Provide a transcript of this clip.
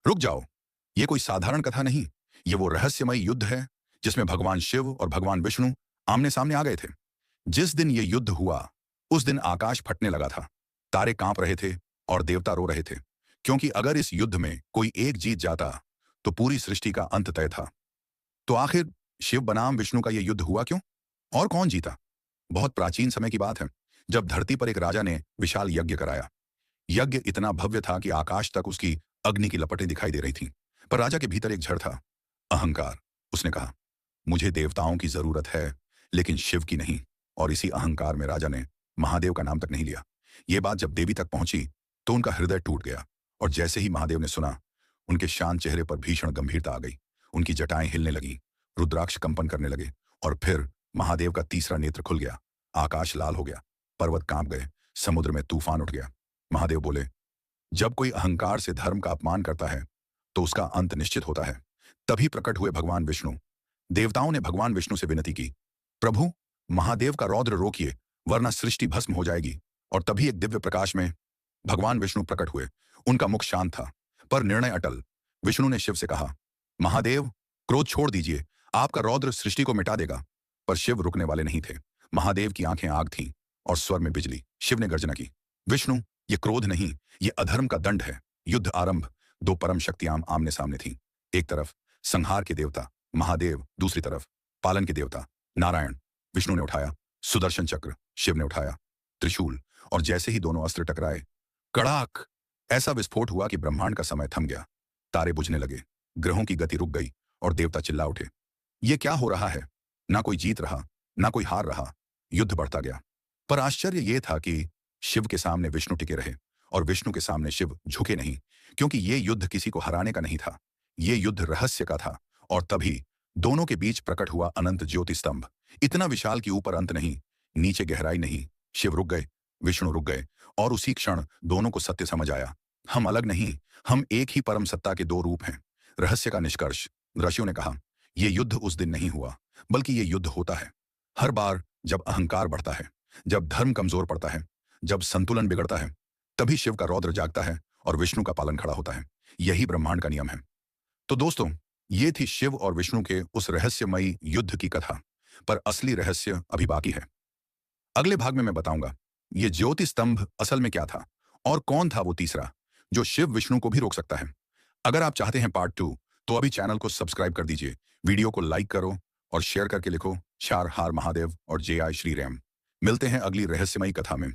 रुक जाओ, ये कोई साधारण कथा नहीं, ये वो रहस्यमय युद्ध है जिसमें भगवान शिव और भगवान विष्णु आमने सामने आ गए थे। जिस दिन ये युद्ध हुआ, उस दिन आकाश फटने लगा था, तारे कांप रहे थे और देवता रो रहे थे, क्योंकि अगर इस युद्ध में कोई एक जीत जाता तो पूरी सृष्टि का अंत तय था। तो आखिर शिव बनाम विष्णु का यह युद्ध हुआ क्यों, और कौन जीता? बहुत प्राचीन समय की बात है, जब धरती पर एक राजा ने विशाल यज्ञ कराया। यज्ञ इतना भव्य था कि आकाश तक उसकी अग्नि की लपटें दिखाई दे रही थीं। पर राजा के भीतर एक जड़ था, अहंकार। उसने कहा, मुझे देवताओं की जरूरत है, लेकिन शिव की नहीं। और इसी अहंकार में राजा ने महादेव का नाम तक नहीं लिया। ये बात जब देवी तक पहुंची तो उनका हृदय टूट गया, और जैसे ही महादेव ने सुना, उनके शांत चेहरे पर भीषण गंभीरता आ गई। उनकी जटाएं हिलने लगी, रुद्राक्ष कंपन करने लगे, और फिर महादेव का तीसरा नेत्र खुल गया। आकाश लाल हो गया, पर्वत कांप गए, समुद्र में तूफान उठ गया। महादेव बोले, जब कोई अहंकार से धर्म का अपमान करता है तो उसका अंत निश्चित होता है। तभी प्रकट हुए भगवान विष्णु। देवताओं ने भगवान विष्णु से विनती की, प्रभु, महादेव का रौद्र रोकिए, वरना सृष्टि भस्म हो जाएगी। और तभी एक दिव्य प्रकाश में भगवान विष्णु प्रकट हुए। उनका मुख शांत था, पर निर्णय अटल। विष्णु ने शिव से कहा, महादेव, क्रोध छोड़ दीजिए, आपका रौद्र सृष्टि को मिटा देगा। पर शिव रुकने वाले नहीं थे। महादेव की आंखें आग थीं और स्वर में बिजली। शिव ने गर्जना की, विष्णु, ये क्रोध नहीं, ये अधर्म का दंड है। युद्ध आरंभ। दो परम शक्तियां आमने सामने थीं। एक तरफ संहार के देवता महादेव, दूसरी तरफ पालन के देवता नारायण। विष्णु ने उठाया सुदर्शन चक्र, शिव ने उठाया त्रिशूल, और जैसे ही दोनों अस्त्र टकराए, कड़ाक, ऐसा विस्फोट हुआ कि ब्रह्मांड का समय थम गया। तारे बुझने लगे, ग्रहों की गति रुक गई, और देवता चिल्ला उठे, ये क्या हो रहा है? ना कोई जीत रहा, ना कोई हार रहा। युद्ध बढ़ता गया। पर आश्चर्य यह था कि शिव के सामने विष्णु टिके रहे, और विष्णु के सामने शिव झुके नहीं, क्योंकि ये युद्ध किसी को हराने का नहीं था। ये युद्ध रहस्य का था। और तभी दोनों के बीच प्रकट हुआ अनंत ज्योति स्तंभ, इतना विशाल कि ऊपर अंत नहीं, नीचे गहराई नहीं। शिव रुक गए, विष्णु रुक गए, और उसी क्षण दोनों को सत्य समझ आया। हम अलग नहीं, हम एक ही परम सत्ता के दो रूप हैं। रहस्य का निष्कर्ष, ऋषियों ने कहा, यह युद्ध उस दिन नहीं हुआ, बल्कि यह युद्ध होता है हर बार जब अहंकार बढ़ता है, जब धर्म कमजोर पड़ता है, जब संतुलन बिगड़ता है। तभी शिव का रौद्र जागता है और विष्णु का पालन खड़ा होता है। यही ब्रह्मांड का नियम है। तो दोस्तों, ये थी शिव और विष्णु के उस रहस्यमयी युद्ध की कथा। पर असली रहस्य अभी बाकी है। अगले भाग में मैं बताऊंगा ये ज्योति स्तंभ असल में क्या था, और कौन था वो तीसरा जो शिव विष्णु को भी रोक सकता है। अगर आप चाहते हैं पार्ट 2, तो अभी चैनल को सब्सक्राइब कर दीजिए, वीडियो को लाइक करो और शेयर करके लिखो, चार हार महादेव और जय श्री राम। मिलते हैं अगली रहस्यमयी कथा में।